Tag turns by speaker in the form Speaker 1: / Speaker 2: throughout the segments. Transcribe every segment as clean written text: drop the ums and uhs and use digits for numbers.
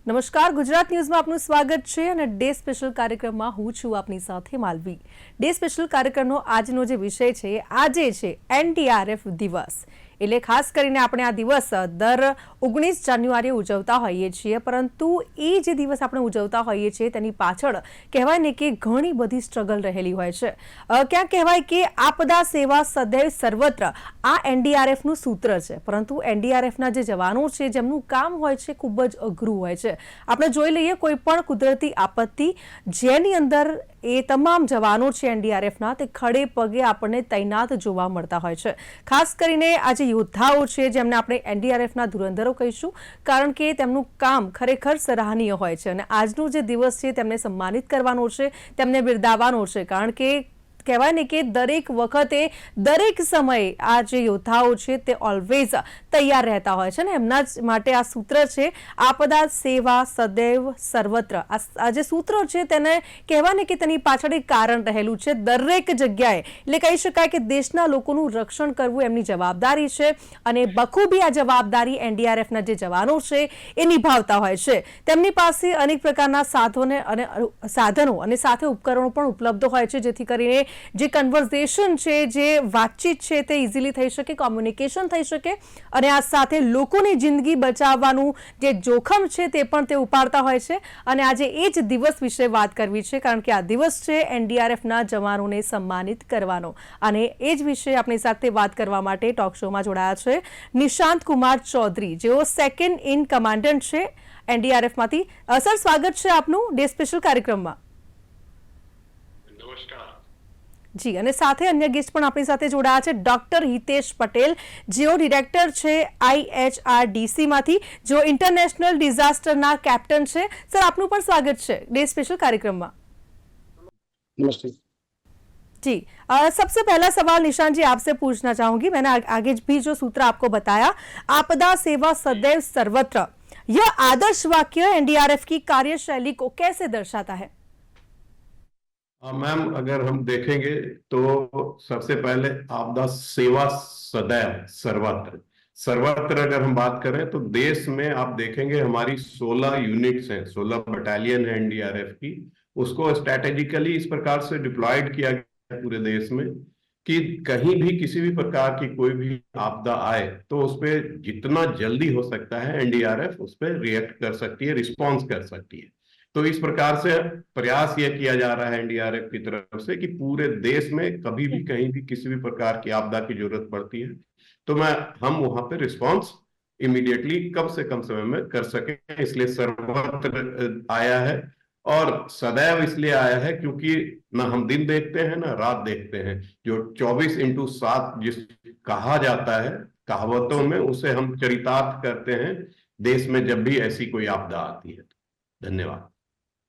Speaker 1: નમસ્કાર, ગુજરાત ન્યૂઝમાં આપનું સ્વાગત છે અને ડે સ્પેશિયલ કાર્યક્રમમાં હું છું આપની સાથે માલવી। ડે સ્પેશિયલ કાર્યક્રમનો આજનો જે વિષય છે આજે છે એનડીઆરએફ દિવસ। એટલે ખાસ કરીને આપણે આ દિવસ દર 19 જાન્યુઆરીએ ઉજવતા હોઈએ છીએ, પરંતુ એ જે દિવસ આપણે ઉજવતા હોઈએ છીએ તેની પાછળ કહેવાય ને કે ઘણી બધી સ્ટ્રગલ રહેલી હોય છે। ક્યાં કહેવાય કે આપદા સેવા સદૈવ સર્વત્ર આ એનડીઆરએફનું સૂત્ર છે, પરંતુ એનડીઆરએફના જે જવાનો છે જેમનું કામ હોય છે ખૂબ જ અઘરું હોય છે। આપણે જોઈ લઈએ કોઈ પણ કુદરતી આપત્તિ જેની અંદર એ તમામ જવાનો છે એનડીઆરએફના તે ખડે પગે આપણને તૈનાત જોવા મળતા હોય છે। ખાસ કરીને આજે યોદ્ધાઓ છે જેમને આપણે એનડીઆરએફના ધુરંધરો કહીશું, કારણ કે તેમનું કામ ખરેખર સરાહનીય હોય છે અને આજનો જે દિવસ છે તેમને સન્માનિત કરવાનો છે, તેમને બિરદાવવાનો છે, કારણ કે કહેવાય ને કે દરેક વખતે દરેક સમયે આ જે યોદ્ધાઓ છે તે ઓલવેઝ તૈયાર રહેતા હોય છે ને એમના જ માટે આ સૂત્ર છે આપદા સેવા સદૈવ સર્વત્ર। આ જે સૂત્ર છે તેને કહેવાય ને કે તેની પાછળ એક કારણ રહેલું છે। દરેક જગ્યાએ એટલે કહી શકાય કે દેશના લોકોનું રક્ષણ કરવું એમની જવાબદારી છે અને બખૂબી આ જવાબદારી એનડીઆરએફના જે જવાનો છે એ નિભાવતા હોય છે। તેમની પાસે અનેક પ્રકારના સાધનો અને સાથે ઉપકરણો પણ ઉપલબ્ધ હોય છે, જેથી કરીને જે કન્વર્ઝેશન છે, જે વાતચીત છે તે ઇઝીલી થઈ શકે, કોમ્યુનિકેશન થઈ શકે અને આ સાથે લોકોની જિંદગી બચાવવાનું જે જોખમ છે તે પણ તે ઉપાડતા હોય છે। અને આજે એ જ દિવસ વિશે વાત કરવી છે, કારણ કે આ દિવસ છે એનડીઆરએફના જવાનોને સન્માનિત કરવાનો અને એ જ વિશે આપણી સાથે વાત કરવા માટે ટોક શોમાં જોડાયા છે નિશાંત કુમાર ચૌધરી, જેઓ સેકન્ડ ઇન કમાન્ડન્ટ છે એનડીઆરએફમાંથી। સર, સ્વાગત છે આપનું ડે સ્પેશિયલ કાર્યક્રમમાં।
Speaker 2: નમસ્કાર
Speaker 1: જી। અને સાથે અન્ય ગેસ્ટ પણ આપણી સાથે જોડાયા છે ડોક્ટર હિતેશ પટેલ, જેઓ ડિરેક્ટર છે આઈએચઆરડીસીમાંથી, જેઓ ઇન્ટરનેશનલ ડિઝાસ્ટરના कैप्टन છે। સર, આપનું પણ સ્વાગત છે डे स्पेशल कार्यक्रम में।
Speaker 3: नमस्ते
Speaker 1: जी। सबसे पहला सवाल निशांत जी आपसे पूछना चाहूंगी, मैंने आगे भी जो सूत्र आपको बताया, आपदा सेवा सदैव सर्वत्र, यह आदर्श वाक्य एनडीआरएफ की कार्यशैली को कैसे दर्शाता है?
Speaker 2: मैम, अगर हम देखेंगे तो सबसे पहले आपदा सेवा सदैव सर्वत्र सर्वत्र अगर हम बात करें तो देश में आप देखेंगे हमारी 16 यूनिट्स हैं, 16 बटालियन है एनडीआरएफ की। उसको स्ट्रेटेजिकली इस प्रकार से डिप्लॉयड किया गया है पूरे देश में कि कहीं भी किसी भी प्रकार की कोई भी आपदा आए तो उस पर जितना जल्दी हो सकता है एनडीआरएफ उस पर रिएक्ट कर सकती है, रिस्पॉन्स कर सकती है। तो इस प्रकार से प्रयास यह किया जा रहा है एनडीआरएफ की तरफ से कि पूरे देश में कभी भी कहीं भी किसी भी प्रकार की आपदा की जरूरत पड़ती है तो हम वहां पे रिस्पांस इमीडिएटली कम से कम समय में कर सके, इसलिए सर्वत्र आया है। और सदैव इसलिए आया है क्योंकि ना हम दिन देखते हैं ना रात देखते हैं। जो 24/7 जिस कहा जाता है कहावतों में, उसे हम चरितार्थ करते हैं देश में जब भी ऐसी कोई आपदा आती है। धन्यवाद।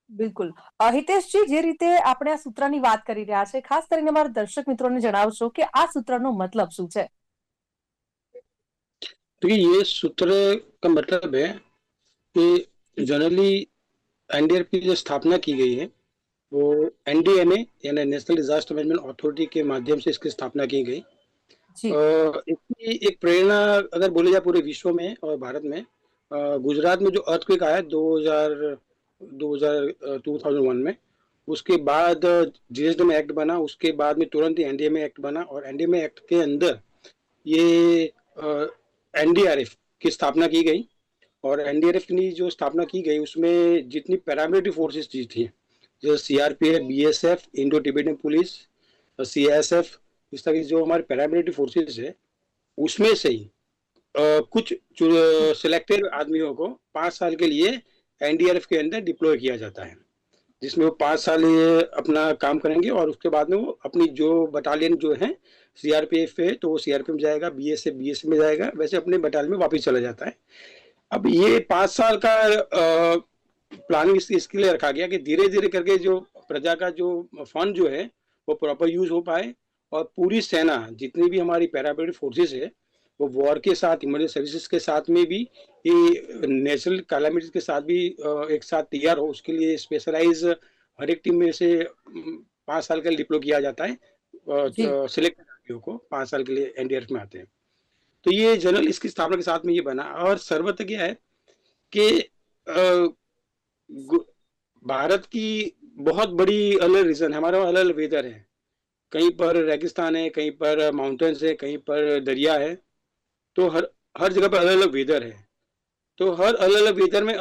Speaker 1: બિલકુલ। હિતેશજી, જે રીતે આપણે આ સૂત્રની વાત કરી રહ્યા છે, ખાસ કરીને અમારા દર્શક મિત્રોને જણાવશો કે આ સૂત્રનો મતલબ શું છે?
Speaker 3: तो ये सूत्र का मतलब है कि जनरली एनडीआरएफ की जो स्थापना की गई है वो एनडीएमए यानी नेशनल डिजास्टर मैनेजमेंट अथॉरिटी के माध्यम से इसकी स्थापना की गई। इसकी एक प्रेरणा अगर बोली जाए पूरे विश्व में और भारत में, गुजरात में जो अर्थक्वेक आया 2001 में, उसके बाद जीएसडीएम एक्ट बना, उसके बाद में तुरंत ही एनडीएमए एक्ट बना और एनडीएमए एक्ट के अंदर ये एनडीआरएफ की स्थापना की गई। और एनडीआरएफ की जो स्थापना की गई उसमें जितनी पैरामिलिट्री फोर्सेस थी, जैसे CRPF, BSF, Indo Tibetan police, CISF, इस तरह की जो हमारे पैरामिलिट्री फोर्सेस है उसमें से ही कुछ सिलेक्टेड आदमियों को 5 साल के लिए एनडीआरएफ के अंदर डिप्लॉय किया जाता है, जिसमें वो 5 साल ये अपना काम करेंगे और उसके बाद में वो अपनी जो बटालियन जो है सीआरपीएफ है तो वो सीआरपीएफ में जाएगा, बीएसएफ में जाएगा, वैसे अपने बटालियन में वापस चला जाता है। अब ये 5 साल का प्लानिंग इसके लिए रखा गया कि धीरे धीरे करके जो प्रजा का जो फंड जो है वो प्रॉपर यूज हो पाए और पूरी सेना जितनी भी हमारी पैरामिलिट्री फोर्सेस है वो वॉर के साथ, इमरजेंसी सर्विसेज के साथ में भी, ये नेचुरल कैलामिटीज के साथ भी एक साथ तैयार हो, उसके लिए स्पेशलाइज हर एक टीम में से 5 साल के लिए डिप्लॉय किया जाता है। सिलेक्टेड आदमियों को 5 साल के लिए एनडीआरएफ में आते हैं। तो ये जनरल इसकी स्थापना के साथ में ये बना। और सर्वत्र क्या है कि भारत की बहुत बड़ी अलग रीजन है, हमारा अलग अलग वेदर है। कहीं पर रेगिस्तान है, कहीं पर माउंटेन्स है, कहीं पर दरिया है। तो हर हर जगह पर अलग अलग वेदर है। तो हर अलग अलग वेदर में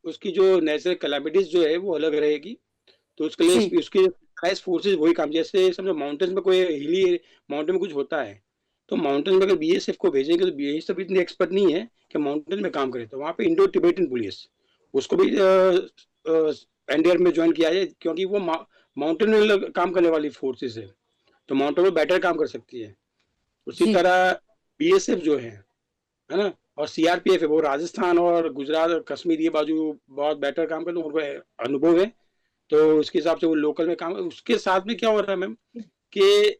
Speaker 3: उसकी जो नेचुरल कैलामिटीज जो है वो अलग रहेगी। तो उसके लिए
Speaker 1: जी
Speaker 3: उसकी हाईएस्ट फोर्सेस वही काम, जैसे समझो माउंटेन्स में कोई हिली माउंटेन में कुछ होता है, तो माउंटेन में अगर बीएसएफ को भेजेंगे तो बीएसएफ इतनी एक्सपर्ट नहीं है कि माउंटेन में काम करे। तो वहाँ पे इंडो तिब्बतन पुलिस, उसको भी एनडीआर में ज्वाइन किया जाए, क्योंकि वो माउंटेन में काम करने वाली फोर्सेस है, तो माउंटेन में बेटर काम कर सकती है। उसी
Speaker 1: जी
Speaker 3: तरह बीएसएफ जो है ना, और सीआरपीएफ है, वो राजस्थान और गुजरात और कश्मीर ये बाजू बहुत बेटर काम करते हैं, उनको अनुभव है। तो उसके हिसाब से वो लोकल में काम, उसके साथ में क्या हो रहा है मैम कि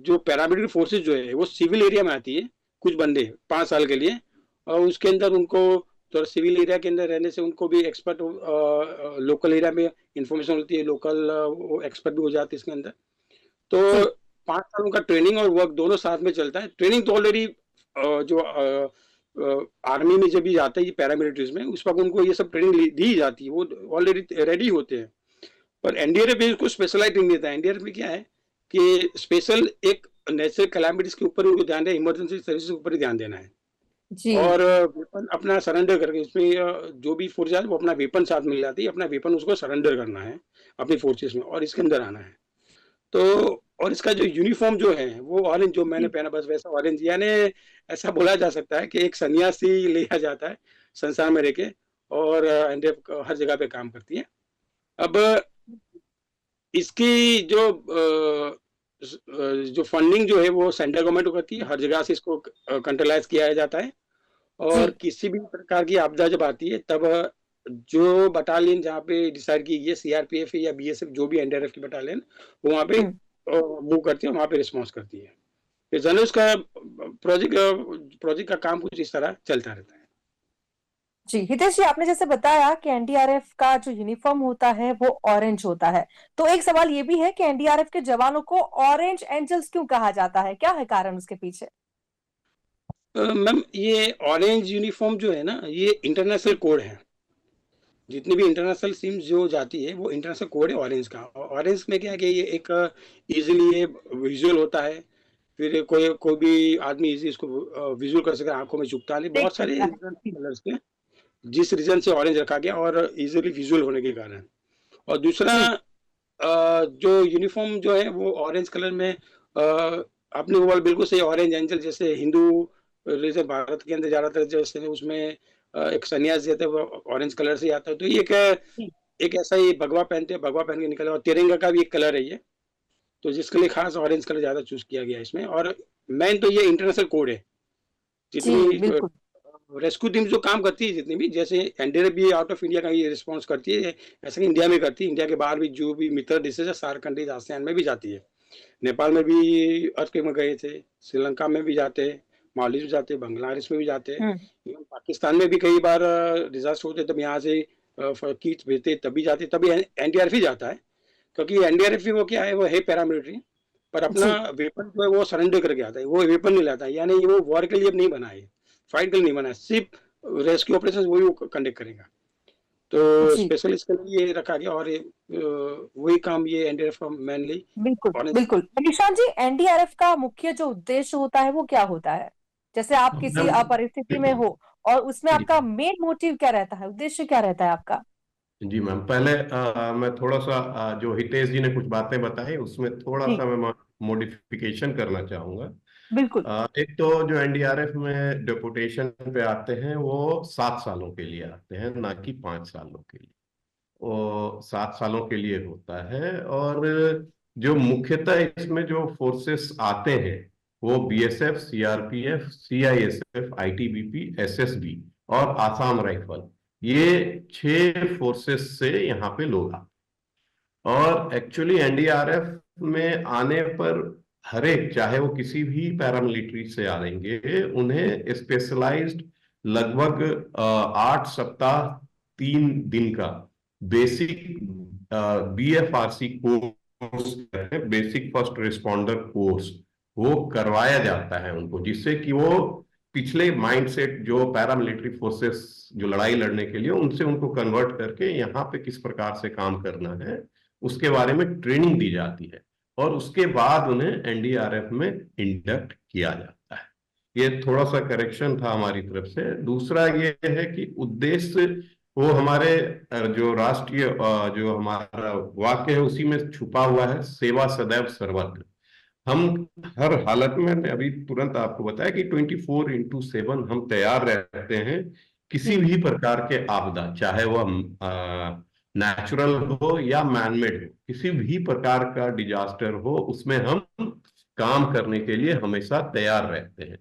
Speaker 3: जो पैरामिलिट्री फोर्सेस जो है वो सिविल एरिया में आती है, कुछ बंदे 5 साल के लिए, और उसके अंदर उनको थोड़ा सिविल एरिया के अंदर रहने से उनको भी एक्सपर्ट लोकल एरिया में इंफॉर्मेशन होती है, लोकल वो एक्सपर्ट भी हो जाते हैं इसके अंदर। तो
Speaker 1: जी
Speaker 3: 5 सालों का ट्रेनिंग और वर्क दोनों साथ में चलता है। ट्रेनिंग तो ऑलरेडी जो आर्मी में जब भी जाता है ये पैरामिलिट्रीज में, उस वक्त उनको ये सब ट्रेनिंग दी जाती है, वो ऑलरेडी रेडी होते हैं। पर एनडीआरएफ में उसको स्पेशलाइज ट्रेनिंग देता है। एनडीआरएफ में क्या है कि स्पेशल एक नेचुरल कैलामिटीज के ऊपर उनको ध्यान देना, इमरजेंसी सर्विस के ऊपर ही ध्यान देना है।
Speaker 1: जी
Speaker 3: और वेपन अपना सरेंडर करके, इसमें जो भी फोर्स है वो अपना वेपन साथ मिल जाती है, अपना वेपन उसको सरेंडर करना है अपनी फोर्सेस में और इसके अंदर आना है। तो और इसका जो यूनिफॉर्म जो है वो ऑरेंज जो मैंने
Speaker 1: जी
Speaker 3: पहना, बस वैसा ऑरेंज, यानी ऐसा बोला जा सकता है कि एक सन्यासी लिया जाता है संसार में रह के, और एनडीआरएफ हर जगह पे काम करती है। अब इसकी जो फंडिंग जो है वो सेंट्रल गवर्नमेंट को करती है, हर जगह से इसको कंट्रोलाइज किया जाता है। और
Speaker 1: जी
Speaker 3: किसी भी प्रकार की आपदा जब आती है तब जो बटालियन जहाँ पे डिसाइड की गई, सीआरपीएफ या बीएसएफ, जो भी एनडीआरएफ की बटालियन, वो वहाँ पे
Speaker 1: हम्म
Speaker 3: मूव करती है, वहाँ पे रिस्पॉन्स करती है। फिर जनरल उसका प्रोजेक्ट का काम कुछ इस तरह चलता रहता है।
Speaker 1: जी हितेश जी, आपने जैसे बताया कि एनडीआरएफ का जो यूनिफॉर्म होता है वो ऑरेंज होता है, तो एक सवाल ये भी है कि एनडीआरएफ के जवानों को ऑरेंज एंजल्स क्यों कहा जाता है? क्या है कारण उसके पीछे?
Speaker 3: मैम ये ऑरेंज यूनिफॉर्म जो है ना, ये इंटरनेशनल कोड है। जितनी भी इंटरनेशनल सिम्स जो जाती है वो इंटरनेशनल कोड है ऑरेंज का। ऑरेंज में क्या है कि ये एक इजीली ये विजुअल होता है, फिर कोई भी आदमी इजी इसको विजुअल कर सकता है, आंखों में चुभता नहीं,
Speaker 1: देख
Speaker 3: बहुत सारे
Speaker 1: सकता है।
Speaker 3: कलर्स के, जिस रीजन से ऑरेंज रखा गया और इजीली विजुअल होने के कारण। और दूसरा
Speaker 1: जी
Speaker 3: जो यूनिफॉर्म जो है वो ऑरेंज कलर में, आपने वो वाला बिल्कुल सही, ऑरेंज एंजल, जैसे हिंदू रिलीजन भारत के अंदर ज्यादातर जैसे उसमें एक सन्यास जाता है वो ऑरेंज कलर से आता है। तो ये
Speaker 1: जी
Speaker 3: एक ऐसा ही भगवा पहनते हैं, भगवा पहन के निकले, और तिरंगा का भी एक कलर है ये, तो जिसके लिए खास ऑरेंज कलर ज्यादा चूज किया गया है इसमें। और मेन तो ये इंटरनेशनल कोड है।
Speaker 1: जी
Speaker 3: जितनी
Speaker 1: बिल्कुल।
Speaker 3: रेस्क्यू टीम जो काम करती है, जितनी भी, जैसे एनडीआरएफ भी आउट ऑफ इंडिया का ये रिस्पॉन्स करती है, ऐसे कि इंडिया में करती है, इंडिया के बाहर भी जो भी मित्र देश है, सारे कंट्रीज आसियान में भी जाती है। नेपाल में भी अर्थक्वेक में गए थे, श्रीलंका में भी जाते हैं, मालदीव जाते हैं, बांग्लादेश में भी जाते हैं,
Speaker 1: हम्म
Speaker 3: इवन पाकिस्तान में भी कई बार डिजास्टर होते तब यहाँ से किट भेजते, तभी जाते, तभी एनडीआरएफ ही जाता है। क्योंकि एनडीआरएफ भी वो क्या है, वो है पैरामिलिट्री, पर अपना
Speaker 1: जी
Speaker 3: वेपन जो है वो सरेंडर करके आता है, वो वेपन नहीं लाता है, यानी वो वॉर के लिए नहीं बना है, फाइट के लिए नहीं बना है, सिर्फ रेस्क्यू ऑपरेशन वही वो कंडक्ट करेगा। तो
Speaker 1: जी
Speaker 3: स्पेशल इसके लिए ये रखा गया, और वही काम ये एनडीआरएफ का मेनली
Speaker 1: बिल्कुल
Speaker 3: ऑरेंज।
Speaker 1: बिल्कुल। निशांत जी, एनडीआरएफ का मुख्य जो उद्देश्य होता है वो क्या होता है? जैसे आप किसी
Speaker 2: मैम
Speaker 1: परिस्थिति में हो और उसमें
Speaker 2: जी
Speaker 1: आपका मेन मोटिव क्या रहता है, उद्देश्य क्या रहता है आपका?
Speaker 2: जी मैम, पहले मैं थोड़ा सा जो हितेश जी ने कुछ बातें बताई उसमें थोड़ा
Speaker 1: जी
Speaker 2: सा मैं मॉडिफिकेशन करना चाहूंगा।
Speaker 1: बिल्कुल।
Speaker 2: एक तो जो एनडीआरएफ में डेपुटेशन पे आते हैं वो 7 सालों के लिए आते हैं, ना कि 5 सालों के लिए। वो 7 सालों के लिए होता है। और जो मुख्यतः इसमें जो फोर्सेस आते हैं वो BSF, CRPF, CISF, ITBP, SSB और आसाम राइफल, ये 6 फोर्सेस से यहाँ पे लोग आते हैं। और एक्चुअली एनडीआरएफ में आने पर हर एक, चाहे वो किसी भी पैरामिलिट्री से आएंगे, उन्हें स्पेशलाइज्ड लगभग 8 सप्ताह 3 दिन का basic BFRC course, basic first responder course, वो करवाया जाता है उनको, जिससे कि वो पिछले माइंडसेट जो पैरामिलिट्री फोर्सेस जो लड़ाई लड़ने के लिए, उनसे उनको कन्वर्ट करके यहाँ पे किस प्रकार से काम करना है उसके बारे में ट्रेनिंग दी जाती है, और उसके बाद उन्हें एनडीआरएफ में इंडक्ट किया जाता है। ये थोड़ा सा करेक्शन था हमारी तरफ से। दूसरा ये है कि उद्देश्य वो हमारे जो राष्ट्रीय जो हमारा वाक्य है उसी में छुपा हुआ है, सेवा सदैव सर्वत्र। हम हर हालत में, मैं अभी तुरंत आपको बताया कि 24/7 हम तैयार रहते हैं किसी भी प्रकार के आपदा, चाहे वह नेचुरल हो या मैनमेड हो, किसी भी प्रकार का डिजास्टर हो, उसमें हम काम करने के लिए हमेशा तैयार रहते हैं।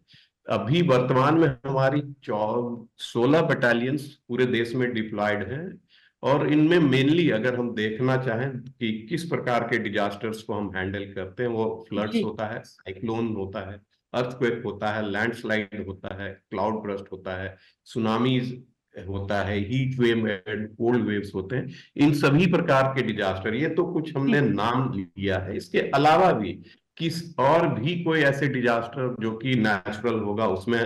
Speaker 2: अभी वर्तमान में हमारी 16 बटालियंस पूरे देश में डिप्लॉयड हैं, और इनमें मेनली अगर हम देखना चाहें कि किस प्रकार के डिजास्टर्स को हम हैंडल करते हैं, वो फ्लड्स होता है, साइक्लोन होता है, अर्थक्वेक होता है, लैंडस्लाइड होता है, क्लाउड बर्स्ट होता है, सुनामीज होता है, heat wave and cold waves होते हैं। इन सभी प्रकार के डिजास्टर, ये तो कुछ हमने नाम लिया है, इसके अलावा भी किस और भी कोई ऐसे डिजास्टर जो कि नेचुरल होगा उसमें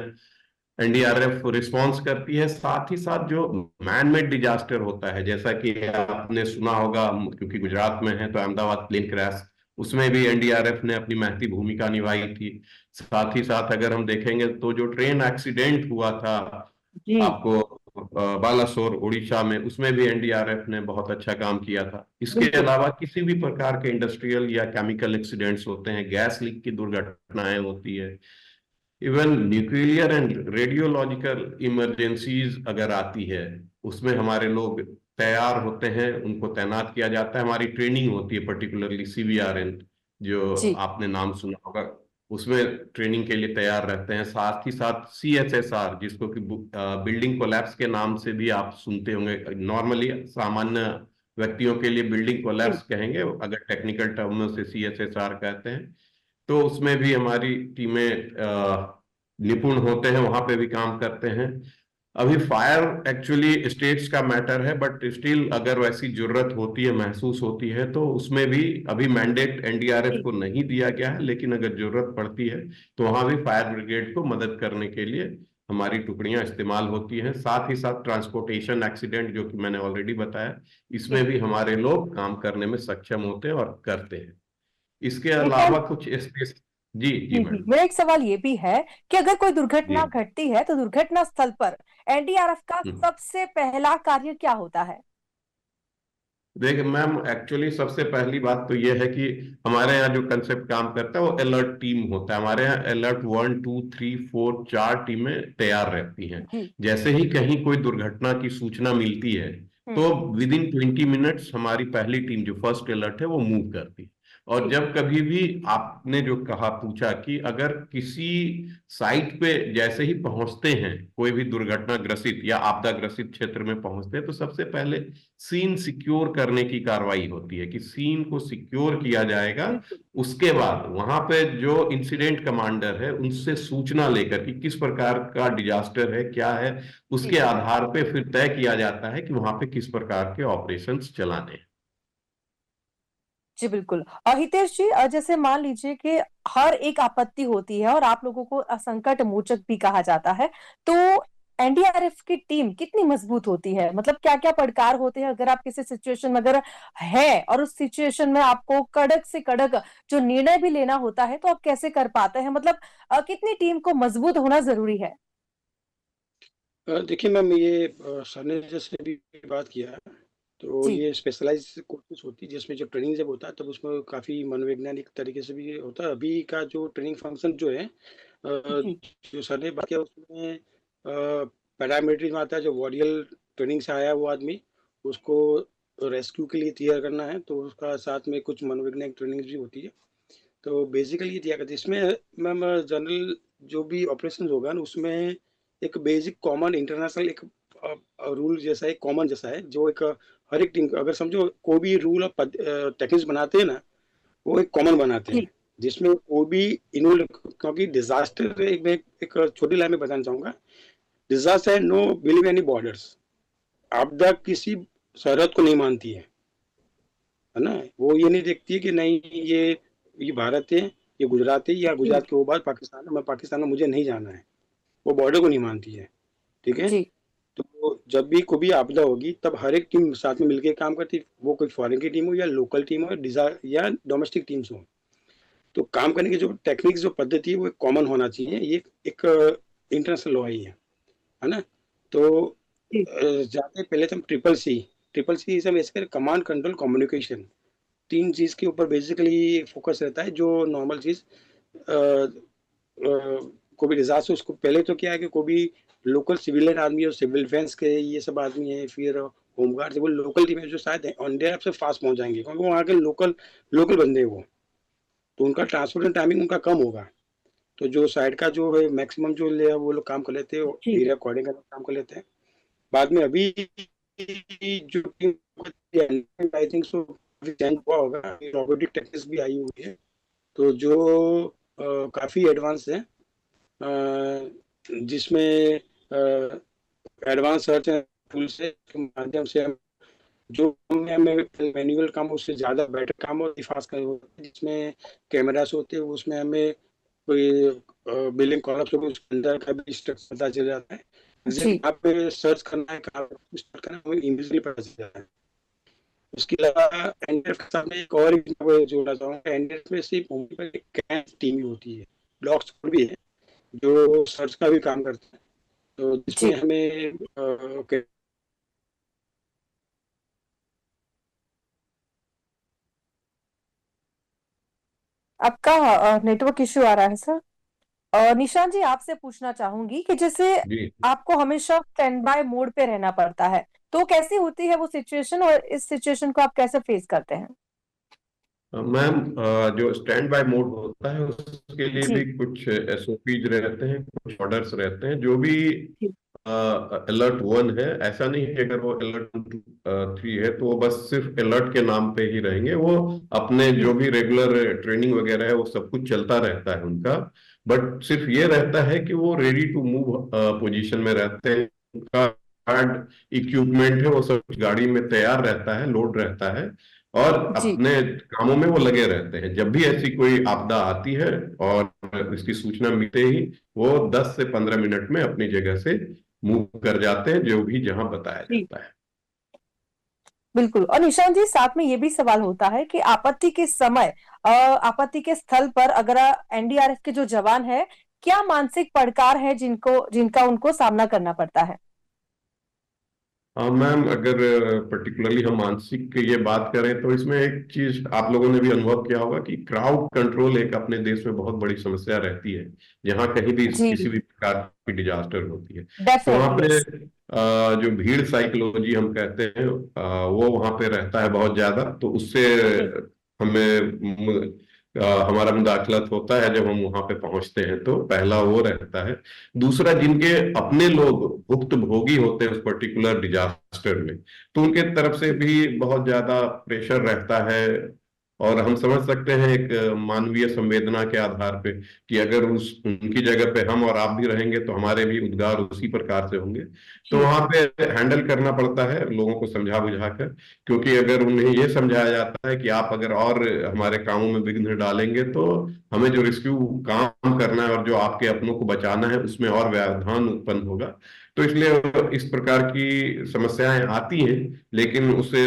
Speaker 2: एनडीआरएफ रिस्पॉन्स करती है। साथ ही साथ जो मैन मेड डिजास्टर होता है, जैसा कि आपने सुना होगा, क्योंकि गुजरात में है तो अहमदाबाद प्लेन क्रैश, उसमें भी एनडीआरएफ ने अपनी महती भूमिका निभाई थी। साथ ही साथ अगर हम देखेंगे तो जो ट्रेन एक्सीडेंट हुआ था
Speaker 1: जी
Speaker 2: आपको बालासोर उड़ीसा में, उसमें भी एनडीआरएफ ने बहुत अच्छा काम किया था। इसके
Speaker 1: बिल्कुल।
Speaker 2: अलावा किसी भी प्रकार के इंडस्ट्रियल या केमिकल एक्सीडेंट्स होते हैं, गैस लीक की दुर्घटनाएं होती है, even nuclear and radiological emergencies अगर आती है, उसमें हमारे लोग तैयार होते हैं, उनको तैनात किया जाता है। हमारी ट्रेनिंग होती है, पर्टिकुलरली सीबीआरएन जो
Speaker 1: जी
Speaker 2: आपने नाम सुना होगा, उसमें ट्रेनिंग के लिए तैयार रहते हैं। साथ ही साथ सीएसएसआर, जिसको कि बिल्डिंग कोलैप्स के नाम से भी आप सुनते होंगे, नॉर्मली सामान्य व्यक्तियों के लिए बिल्डिंग
Speaker 1: जी
Speaker 2: कोलैप्स कहेंगे, अगर टेक्निकल टर्म से सीएसएसआर कहते हैं। तो उसमें भी हमारी टीमें निपुण होते हैं, वहां पे भी काम करते हैं। अभी फायर एक्चुअली स्टेट्स का मैटर है, बट स्टिल अगर वैसी जरूरत होती है, महसूस होती है, तो उसमें भी अभी मैंडेट एनडीआरएफ
Speaker 1: जी
Speaker 2: को नहीं दिया गया है, लेकिन अगर जरूरत पड़ती है तो वहां भी फायर ब्रिगेड को मदद करने के लिए हमारी टुकड़ियां इस्तेमाल होती हैं। साथ ही साथ ट्रांसपोर्टेशन एक्सीडेंट, जो कि मैंने ऑलरेडी बताया, इसमें
Speaker 1: जी
Speaker 2: भी हमारे लोग काम करने में सक्षम होते हैं और करते हैं। इसके
Speaker 1: लेकिन
Speaker 2: अलावा कुछ स्पेस। जी जी
Speaker 1: जी जी
Speaker 2: मैडम।
Speaker 1: मेरा एक सवाल ये भी है कि अगर कोई
Speaker 2: जी।
Speaker 1: दुर्घटना घटती है तो दुर्घटना स्थल पर एनडीआरएफ का
Speaker 2: हम्म।
Speaker 1: सबसे पहला कार्य क्या होता है?
Speaker 2: देखिए मैम, एक्चुअली सबसे पहली बात तो ये है कि हमारे यहाँ जो कंसेप्ट काम करता है वो अलर्ट टीम होता है। हमारे यहाँ अलर्ट 1 2 3 4 4 टीमें तैयार रहती हैं।
Speaker 1: जी
Speaker 2: जैसे ही कहीं कोई दुर्घटना की सूचना मिलती है,
Speaker 1: हम्म
Speaker 2: तो विद इन 20 मिनट्स हमारी पहली टीम जो फर्स्ट अलर्ट है वो मूव करती है। और
Speaker 1: जी
Speaker 2: जब कभी भी आपने जो कहा पूछा कि अगर किसी साइट पे जैसे ही पहुंचते हैं, कोई भी दुर्घटना ग्रसित या आपदा ग्रसित क्षेत्र में पहुंचते हैं, तो सबसे पहले सीन सिक्योर करने की कार्रवाई होती है कि सीन को सिक्योर किया जाएगा।
Speaker 1: बिल्कुल
Speaker 2: उसके बाद वहां पे जो इंसिडेंट कमांडर है उनसे सूचना लेकर कि किस प्रकार का डिजास्टर है, क्या है, उसके
Speaker 1: जी
Speaker 2: आधार पे फिर तय किया जाता है कि वहां पे किस प्रकार के ऑपरेशंस चलाने हैं।
Speaker 1: जी बिल्कुल। और हितेश जी, जैसे मान लीजिए कि हर एक आपत्ति होती है और आप लोगों को संकट मोचक भी कहा जाता है, तो एनडीआरएफ की टीम कितनी मजबूत होती है? मतलब क्या क्या पड़कार होते हैं अगर आप किसी सिचुएशन में अगर है और उस सिचुएशन में आपको कड़क से कड़क जो निर्णय भी लेना होता है, तो आप कैसे कर पाते हैं? मतलब कितनी टीम को मजबूत होना जरूरी है?
Speaker 3: देखिए मैम, ये सर ने जैसे भी बात किया है, तो
Speaker 1: जी
Speaker 3: ये स्पेशलाइज कोर्सेज होती है जिसमें जो ट्रेनिंग जब होता है तब उसमें काफ़ी मनोवैज्ञानिक तरीके से भी होता है। अभी का जो ट्रेनिंग फंक्शन जो है,
Speaker 1: जी
Speaker 3: जो सर ने बात किया उसमें पैरामिलिट्री में आता है, जो वॉरियल ट्रेनिंग से आया है वो आदमी, उसको रेस्क्यू के लिए तैयार करना है, तो उसका साथ में कुछ मनोवैज्ञानिक ट्रेनिंग भी होती है। तो बेसिकली ये दिया करती है इसमें। मैम, जनरल जो भी ऑपरेशन होगा ना, उसमें एक बेसिक कॉमन इंटरनेशनल एक रूल जैसा है, कॉमन जैसा है, जो एक हर एक टीम, अगर समझो कोई भी रूल और टेक्निक्स बनाते हैं ना, वो एक कॉमन बनाते
Speaker 1: जी
Speaker 3: हैं, जिसमें कोई भी इन्वॉल्व, क्योंकि डिजास्टर, एक छोटी लाइन में बताना चाहूंगा, डिजास्टर है नो बिलीव एनी बॉर्डर्स। आपदा किसी सरहद को नहीं मानती है ना। वो ये नहीं देखती है कि नहीं ये भारत है, ये गुजरात है, या
Speaker 1: जी
Speaker 3: गुजरात के वो बात पाकिस्तान है, मैं पाकिस्तान में मुझे नहीं जाना है। वो बॉर्डर को नहीं मानती है, ठीक है।
Speaker 1: जी।
Speaker 3: तो जब भी कोई भी आपदा होगी तब हर एक टीम साथ में मिलकर काम करती है, वो कोई फॉरेन की टीम हो या लोकल टीम हो या डोमेस्टिक टीम्स हो। तो काम करने की जो टेक्निक्स, जो पद्धति है, वो कॉमन होना चाहिए। ये एक इंटरनेशनल लॉ ही है ना। तो
Speaker 1: जी।
Speaker 3: जाते पहले तो हम ट्रिपल सी हम ऐसे कमांड कंट्रोल कम्युनिकेशन, तीन चीज के ऊपर बेसिकली फोकस रहता है। जो नॉर्मल चीज कोई भी डिजास्टर, उसको पहले तो क्या है कि कोई भी लोकल सिविलियन आदमी और सिविल डिफेंस के ये सब आदमी है, फिर होमगार्ड से वो लोकल टीम है जो शायद इंडिया से फास्ट पहुंच जाएंगे, क्योंकि वहाँ के लोकल लोकल बंदे हैं वो। तो उनका ट्रांसपोर्टेशन टाइमिंग उनका कम होगा। तो जो साइड का जो है मैक्सिमम जो ले वो लोग काम कर लेते हैं,
Speaker 1: जी।
Speaker 3: एरिया कोऑर्डिनेट का काम कर लेते हैं। बाद में अभी जो team I think so change हुआ होगा, रोबोटिक टेक्निक्स भी आई हुई है, तो जो काफी एडवांस है, जिसमें एडवांस सर्च टूल से के माध्यम से हम जो हमें मैनुअल काम उससे ज़्यादा बेटर काम और फास्ट कर होता है, जिसमें कैमरास होते हैं, उसमें हमें कोई बिलिंग कॉलम्स हो उसके अंदर का भी स्ट्रक्चर पता चल जाता है। जैसे
Speaker 1: जी।
Speaker 3: कहाँ पे सर्च करना है, कहाँ पे सर्च करना है, हमें इमीडिएटली पता चल जाता है। उसके अलावा एनडीएफ के साथ में एक और भी जोड़ना चाहूँगा। एनडीएफ में सिर्फ मुंबई पर एक कैंप टीम ही होती है, ब्लॉक स्क्वाड भी है जो सर्च का भी काम करता है। तो जिसमें
Speaker 1: जी।
Speaker 3: हमें
Speaker 1: आपका नेटवर्क इश्यू आ रहा है सर। निशांत जी, आपसे पूछना चाहूंगी कि जैसे
Speaker 2: जी।
Speaker 1: आपको हमेशा स्टैंड बाय मोड पे रहना पड़ता है, तो कैसी होती है वो सिचुएशन और इस सिचुएशन को आप कैसे फेस करते हैं?
Speaker 2: मैम, जो स्टैंड बाय मोड होता है उसके लिए भी
Speaker 1: जी।
Speaker 2: कुछ एसओपीज रहते हैं, कुछ ऑर्डर्स रहते हैं। जो भी
Speaker 1: जी।
Speaker 2: अलर्ट वन है, ऐसा नहीं है कि अगर वो अलर्ट थ्री है तो वो बस सिर्फ अलर्ट के नाम पे ही रहेंगे। वो अपने
Speaker 1: जी।
Speaker 2: जो भी रेगुलर ट्रेनिंग वगैरह है वो सब कुछ चलता रहता है उनका। बट सिर्फ ये रहता है कि वो रेडी टू मूव पोजीशन में रहते हैं। उनका हार्ड इक्विपमेंट है, वो सब गाड़ी में तैयार रहता है, लोड रहता है, और
Speaker 1: जी।
Speaker 2: अपने कामों में वो लगे रहते हैं। जब भी ऐसी कोई आपदा आती है और इसकी सूचना मिलते ही वो 10 से 15 मिनट में अपनी जगह से मूव कर जाते हैं, जो भी जहां बताया
Speaker 1: जी।
Speaker 2: जाता है।
Speaker 1: बिल्कुल। और निशांत जी, साथ में ये भी सवाल होता है कि आपत्ति के समय, आपत्ति के स्थल पर अगर एनडीआरएफ के जो जवान है, क्या मानसिक पड़कार है जिनका उनको सामना करना पड़ता है?
Speaker 2: हाँ मैम, अगर पर्टिकुलरली हम मानसिक की ये बात करें तो इसमें एक चीज आप लोगों ने भी अनुभव किया होगा कि क्राउड कंट्रोल एक अपने देश में बहुत बड़ी समस्या रहती है। जहाँ कहीं भी
Speaker 1: जी।
Speaker 2: किसी भी प्रकार की डिजास्टर होती है तो वहाँ
Speaker 1: डेफिनेटली
Speaker 2: पे
Speaker 1: यस।
Speaker 2: जो भीड़ साइकोलॉजी हम कहते हैं, वो वहाँ पे रहता है बहुत ज्यादा। तो उससे
Speaker 1: जी।
Speaker 2: हमें हमारा मुदाखलत होता है जब हम वहां पे पहुंचते हैं। तो पहला वो रहता है। दूसरा, जिनके अपने लोग भुक्तभोगी होते हैं उस पर्टिकुलर डिजास्टर में, तो उनके तरफ से भी बहुत ज्यादा प्रेशर रहता है। और हम समझ सकते हैं एक मानवीय संवेदना के आधार पे कि अगर उस उनकी जगह पे हम और आप भी रहेंगे तो हमारे भी उद्गार उसी प्रकार से होंगे। तो
Speaker 1: जी।
Speaker 2: वहां पे हैंडल करना पड़ता है लोगों को समझा बुझा कर। क्योंकि अगर उन्हें ये समझाया जाता है कि आप अगर और हमारे कामों में विघ्न डालेंगे तो हमें जो रिस्क्यू काम करना है और जो आपके अपनों को बचाना है उसमें और व्यवधान उत्पन्न होगा। तो इसलिए इस प्रकार की समस्याएं आती हैं, लेकिन उसे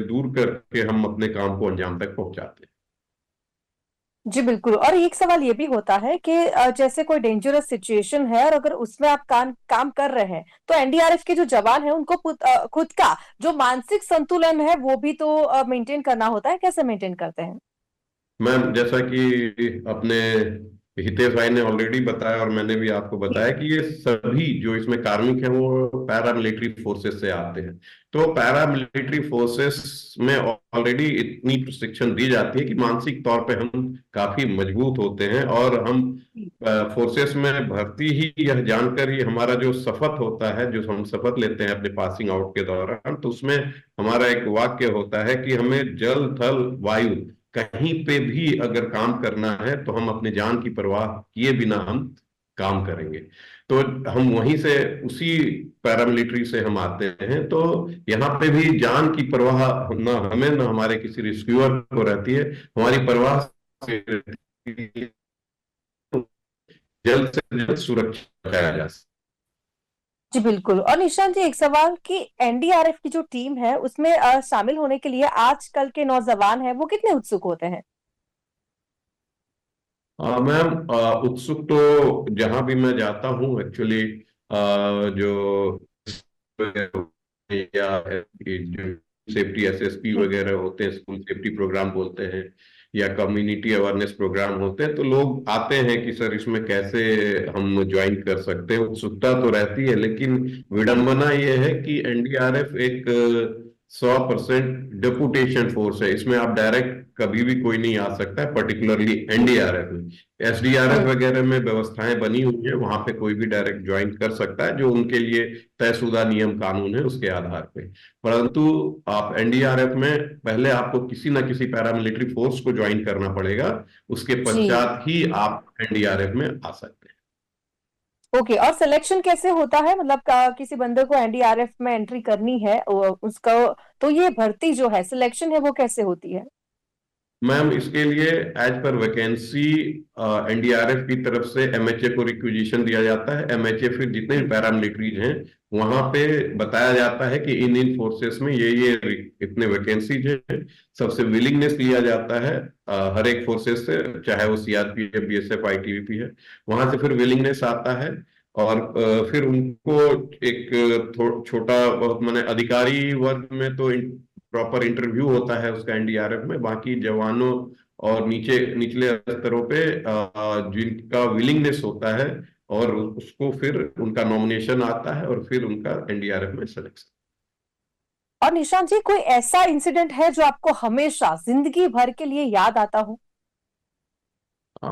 Speaker 2: दूर करके हम अपने काम को अंजाम तक पहुंचाते हैं।
Speaker 1: जी बिल्कुल। और एक सवाल ये भी होता है कि जैसे कोई डेंजरस सिचुएशन है और अगर उसमें आप काम कर रहे हैं, तो एनडीआरएफ के जो जवान है उनको खुद का जो मानसिक संतुलन है वो भी तो मेंटेन करना होता है। कैसे मेंटेन करते हैं?
Speaker 2: मैम, जैसा कि अपने हितेश भाई ने ऑलरेडी बताया और मैंने भी आपको बताया कि ये सभी जो इसमें कार्मिक हैं वो पैरामिलिट्री फोर्सेस से आते हैं। तो पैरामिलिट्री फोर्सेस में ऑलरेडी इतनी प्रशिक्षण दी जाती है कि मानसिक तौर पे हम काफी मजबूत होते हैं। और हम फोर्सेस में भर्ती ही यह जानकर ही हमारा जो शपथ होता है, जो हम शपथ लेते हैं अपने पासिंग आउट के दौरान, तो उसमें हमारा एक वाक्य होता है कि हमें जल थल वायु कहीं पे भी अगर काम करना है तो हम अपनी जान की परवाह किए बिना हम काम करेंगे। तो हम वहीं से उसी पैरामिलिट्री से हम आते हैं। तो यहाँ पे भी जान की परवाह ना हमें ना हमारे किसी रिस्क्यूअर को रहती है। हमारी परवाह जल्द से जल्द सुरक्षित रखाया जा सके।
Speaker 1: जी बिल्कुल। और निशांत जी, एक सवाल कि एनडीआरएफ की जो टीम है उसमें शामिल होने के लिए आजकल के नौजवान हैं वो कितने उत्सुक होते हैं?
Speaker 2: मैम, उत्सुक तो जहां भी मैं जाता हूँ एक्चुअली, जो या ये जो सेफ्टी एसएसपी
Speaker 1: जी
Speaker 2: वगैरह होते हैं, स्कूल सेफ्टी प्रोग्राम बोलते हैं, या कम्युनिटी अवेयरनेस प्रोग्राम होते हैं, तो लोग आते हैं कि सर इसमें कैसे हम ज्वाइन कर सकते हैं। उत्सुकता तो रहती है, लेकिन
Speaker 1: जी
Speaker 2: विडंबना ये है कि एनडीआरएफ एक 100% डेपुटेशन फोर्स है। इसमें आप डायरेक्ट कभी भी कोई नहीं आ सकता है, पर्टिकुलरली एनडीआरएफ में। एसडीआरएफ
Speaker 1: हम्म
Speaker 2: वगैरह में व्यवस्थाएं बनी हुई है, वहां पे कोई भी डायरेक्ट ज्वाइन कर सकता है, जो उनके लिए तयशुदा नियम कानून है उसके आधार पे। परंतु आप एनडीआरएफ में पहले आपको किसी ना किसी पैरामिलिट्री फोर्स को ज्वाइन करना पड़ेगा, उसके
Speaker 1: जी
Speaker 2: पश्चात ही आप एनडीआरएफ में आ सकते हैं।
Speaker 1: ओके। और सिलेक्शन कैसे होता है, मतलब किसी बंदे को एनडीआरएफ में एंट्री करनी है उसका, तो ये भर्ती जो है, सिलेक्शन है, वो कैसे होती है?
Speaker 2: मैम, इसके लिए एज पर वैकेंसी एनडीआरएफ की तरफ से एमएचए को रिक्विजिशन दिया जाता है। एमएचए फिर जितने भी पैरामिलिट्रीज हैं वहां पे बताया जाता है कि इन इन फोर्सेस में ये इतने वैकेंसीज हैं। सबसे विलिंगनेस लिया जाता है हर एक फोर्सेस से, चाहे वो सीआरपीएफ, बीएसएफ, आईटीबीपी है। वहां से फिर विलिंगनेस आता है, और फिर उनको एक छोटा बहुत माने अधिकारी वर्ग में तो प्रॉपर इंटरव्यू होता है उसका एनडीआरएफ में। बाकी जवानों और निचले स्तरों पे जिनका विलिंगनेस होता है, और उसको फिर उनका नॉमिनेशन आता है, और फिर उनका एनडीआरएफ में सिलेक्शन।
Speaker 1: और निशांत जी, कोई ऐसा इंसिडेंट है जो आपको हमेशा जिंदगी भर के लिए याद आता हो?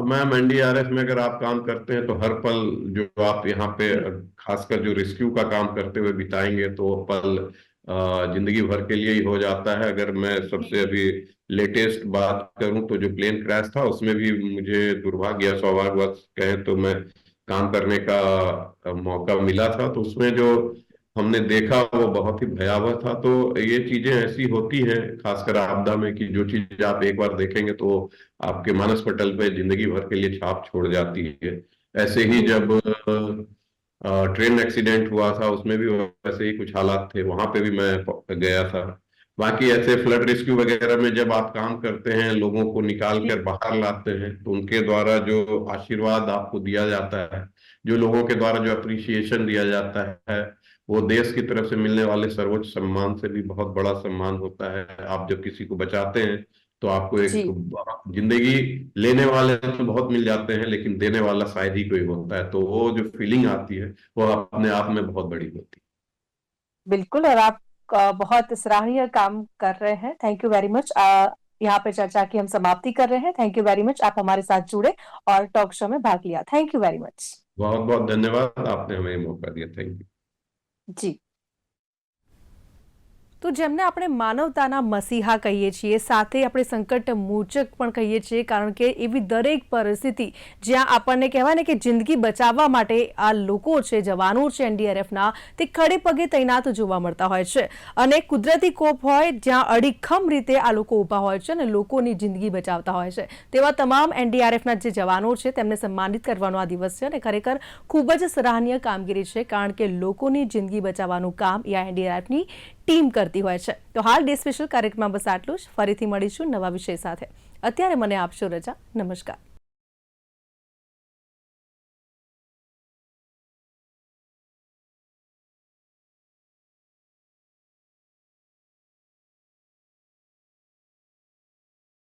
Speaker 2: मैम, एनडीआरएफ में अगर आप काम करते हैं तो हर पल जो आप यहाँ पे
Speaker 1: जी
Speaker 2: खासकर जो रेस्क्यू का काम करते हुए बिताएंगे, तो वो पल जिंदगी भर के लिए ही हो जाता है। अगर मैं सबसे अभी लेटेस्ट बात करूं तो जो प्लेन क्रैश था उसमें भी मुझे दुर्भाग्य या सौभाग्यवश कहें तो मैं काम करने का मौका मिला था। तो उसमें जो हमने देखा वो बहुत ही भयावह था। तो ये चीजें ऐसी होती हैं खासकर आपदा में, कि जो चीज आप एक बार देखेंगे तो आपके मानस पटल पे जिंदगी भर के लिए छाप छोड़ जाती है। ऐसे ही
Speaker 1: जी
Speaker 2: जब ट्रेन एक्सीडेंट हुआ था, उसमें भी वैसे ही कुछ हालात थे, वहां पे भी मैं गया था। बाकी ऐसे फ्लड रेस्क्यू वगैरह में जब आप काम करते हैं, लोगों को निकाल
Speaker 1: जी
Speaker 2: कर बाहर लाते हैं, तो उनके द्वारा जो आशीर्वाद आपको दिया जाता है, जो लोगों के द्वारा जो अप्रिसिएशन दिया जाता है, वो देश की तरफ से मिलने वाले सर्वोच्च सम्मान से भी बहुत बड़ा सम्मान होता है। आप जब किसी को बचाते हैं तो आपको एक
Speaker 1: जी
Speaker 2: जिंदगी लेने वाले तो बहुत मिल जाते हैं, लेकिन देने वाला शायद ही कोई होता है। तो वो जो फीलिंग आती है वो अपने आप में बहुत बड़ी होती
Speaker 1: बिल्कुल। और आप बहुत सराहनीय काम कर रहे हैं। Thank you very much. यहाँ पे चर्चा की हम समाप्ति कर रहे हैं। थैंक यू वेरी मच, आप हमारे साथ जुड़े और टॉक शो में भाग लिया। Thank you very much.
Speaker 2: है। बहुत बहुत धन्यवाद, आपने हमें ये मौका दिया। Thank you.
Speaker 1: जी। તો જેમને આપણે માનવતાના મસીહા કહીએ છીએ, સાથે આપણે સંકટ મોચક પણ કહીએ છીએ, કારણ કે એવી દરેક પરિસ્થિતિ જ્યાં આપણને કહેવાય ને કે જિંદગી બચાવવા માટે આ લોકો છે, જવાનો છે એનડીઆરએફના, તે ખડે પગે તૈનાત જોવા મળતા હોય છે। અને કુદરતી કોપ હોય જ્યાં અડીખમ રીતે આ લોકો ઊભા હોય છે અને લોકોની જિંદગી બચાવતા હોય છે, તેવા તમામ એનડીઆરએફના જે જવાનો છે તેમને સન્માનિત કરવાનો આ દિવસ છે અને ખરેખર ખૂબ જ સરાહનીય કામગીરી છે, કારણ કે લોકોની જિંદગી બચાવવાનું કામ એ એનડીઆરએફની ટીમ કરતી હોય છે। તો હાલ ડે સ્પેશિયલ કાર્યક્રમમાં બસ આટલું જ। ફરીથી મળીશું નવા વિષય સાથે। અત્યારે મને આપશો રજા। નમસ્કાર।